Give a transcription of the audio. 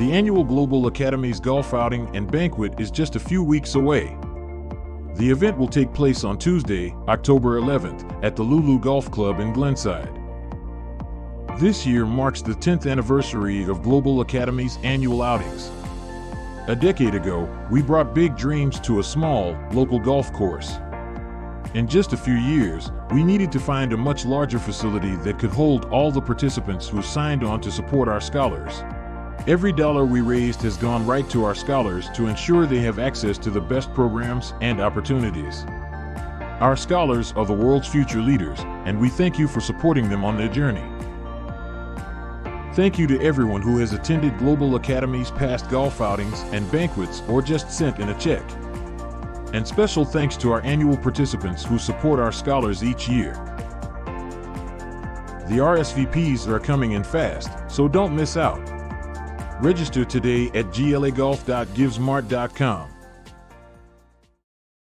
The annual Global Academy's golf outing and banquet is just a few weeks away. The event will take place on Tuesday, October 11th, at the Lulu Golf Club in Glenside. This year marks the 10th anniversary of Global Academy's annual outings. A decade ago, we brought big dreams to a small, local golf course. In just a few years, we needed to find a much larger facility that could hold all the participants who signed on to support our scholars. Every dollar we raised has gone right to our scholars to ensure they have access to the best programs and opportunities. Our scholars are the world's future leaders, and we thank you for supporting them on their journey. Thank you to everyone who has attended Global Academy's past golf outings and banquets or just sent in a check. And special thanks to our annual participants who support our scholars each year. The RSVPs are coming in fast, so don't miss out. Register today at glagolf.givesmart.com.